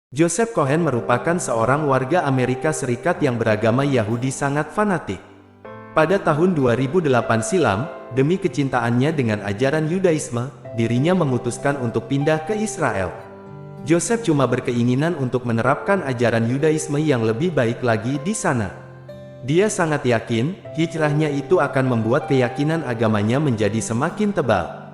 Joseph Cohen merupakan seorang warga Amerika Serikat yang beragama Yahudi sangat fanatik. Pada tahun 2008 silam, demi kecintaannya dengan ajaran Yudaisme, dirinya memutuskan untuk pindah ke Israel. Joseph cuma berkeinginan untuk menerapkan ajaran Yudaisme yang lebih baik lagi di sana. Dia sangat yakin, hijrahnya itu akan membuat keyakinan agamanya menjadi semakin tebal.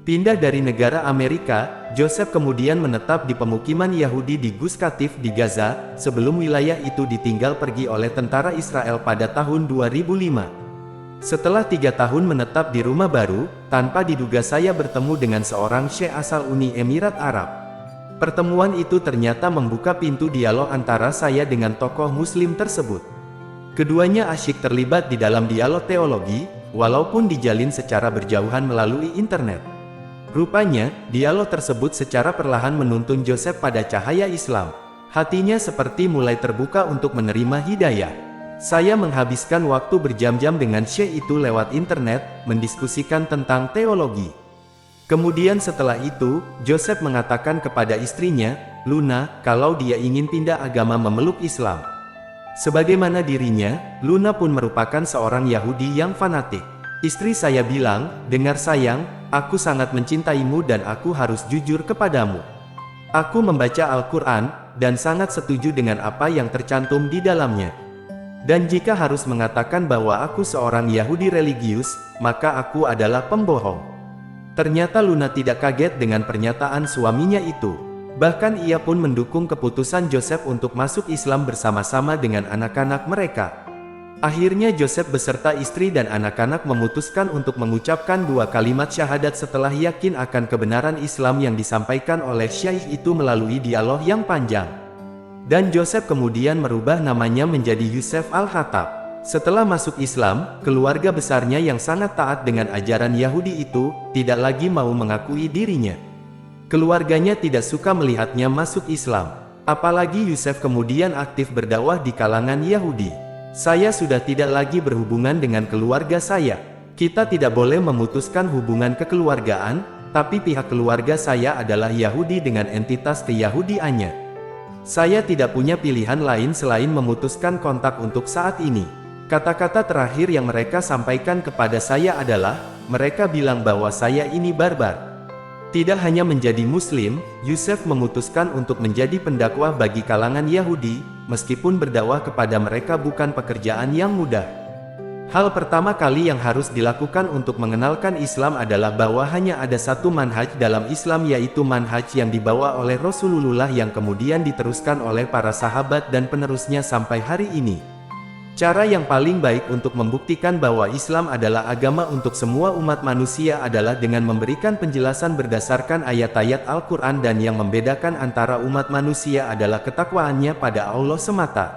Pindah dari negara Amerika, Joseph kemudian menetap di pemukiman Yahudi di Gus Katif di Gaza, sebelum wilayah itu ditinggal pergi oleh tentara Israel pada tahun 2005. Setelah 3 tahun menetap di rumah baru, tanpa diduga saya bertemu dengan seorang syekh asal Uni Emirat Arab. Pertemuan itu ternyata membuka pintu dialog antara saya dengan tokoh muslim tersebut. Keduanya asyik terlibat di dalam dialog teologi, walaupun dijalin secara berjauhan melalui internet. Rupanya, dialog tersebut secara perlahan menuntun Joseph pada cahaya Islam. Hatinya seperti mulai terbuka untuk menerima hidayah. Saya menghabiskan waktu berjam-jam dengan syekh itu lewat internet, mendiskusikan tentang teologi. Kemudian setelah itu, Joseph mengatakan kepada istrinya, Luna, kalau dia ingin pindah agama memeluk Islam. Sebagaimana dirinya, Luna pun merupakan seorang Yahudi yang fanatik. Istri saya bilang, dengar sayang, aku sangat mencintaimu dan aku harus jujur kepadamu. Aku membaca Al-Quran, dan sangat setuju dengan apa yang tercantum di dalamnya. Dan jika harus mengatakan bahwa aku seorang Yahudi religius, maka aku adalah pembohong. Ternyata Luna tidak kaget dengan pernyataan suaminya itu. Bahkan ia pun mendukung keputusan Joseph untuk masuk Islam bersama-sama dengan anak-anak mereka. Akhirnya Joseph beserta istri dan anak-anak memutuskan untuk mengucapkan 2 kalimat syahadat setelah yakin akan kebenaran Islam yang disampaikan oleh syekh itu melalui dialog yang panjang. Dan Joseph kemudian merubah namanya menjadi Yusef Al-Khattab. Setelah masuk Islam, keluarga besarnya yang sangat taat dengan ajaran Yahudi itu, tidak lagi mau mengakui dirinya. Keluarganya tidak suka melihatnya masuk Islam. Apalagi Yusef kemudian aktif berdakwah di kalangan Yahudi. Saya sudah tidak lagi berhubungan dengan keluarga saya. Kita tidak boleh memutuskan hubungan kekeluargaan, tapi pihak keluarga saya adalah Yahudi dengan entitas keyahudiannya. Saya tidak punya pilihan lain selain memutuskan kontak untuk saat ini. Kata-kata terakhir yang mereka sampaikan kepada saya adalah, mereka bilang bahwa saya ini barbar. Tidak hanya menjadi Muslim, Yusef memutuskan untuk menjadi pendakwah bagi kalangan Yahudi, meskipun berdakwah kepada mereka bukan pekerjaan yang mudah. Hal pertama kali yang harus dilakukan untuk mengenalkan Islam adalah bahwa hanya ada satu manhaj dalam Islam, yaitu manhaj yang dibawa oleh Rasulullah yang kemudian diteruskan oleh para sahabat dan penerusnya sampai hari ini. Cara yang paling baik untuk membuktikan bahwa Islam adalah agama untuk semua umat manusia adalah dengan memberikan penjelasan berdasarkan ayat-ayat Al-Quran, dan yang membedakan antara umat manusia adalah ketakwaannya pada Allah semata.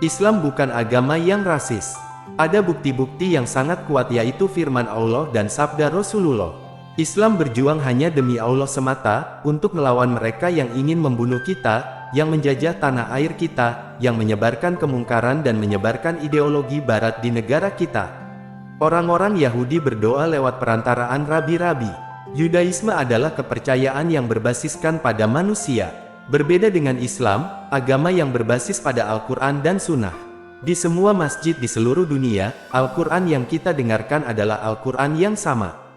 Islam bukan agama yang rasis. Ada bukti-bukti yang sangat kuat, yaitu firman Allah dan sabda Rasulullah. Islam berjuang hanya demi Allah semata, untuk melawan mereka yang ingin membunuh kita, yang menjajah tanah air kita, yang menyebarkan kemungkaran dan menyebarkan ideologi barat di negara kita. Orang-orang Yahudi berdoa lewat perantaraan rabi-rabi. Yudaisme adalah kepercayaan yang berbasiskan pada manusia. Berbeda dengan Islam, agama yang berbasis pada Al-Quran dan Sunnah. Di semua masjid di seluruh dunia, Al-Quran yang kita dengarkan adalah Al-Quran yang sama.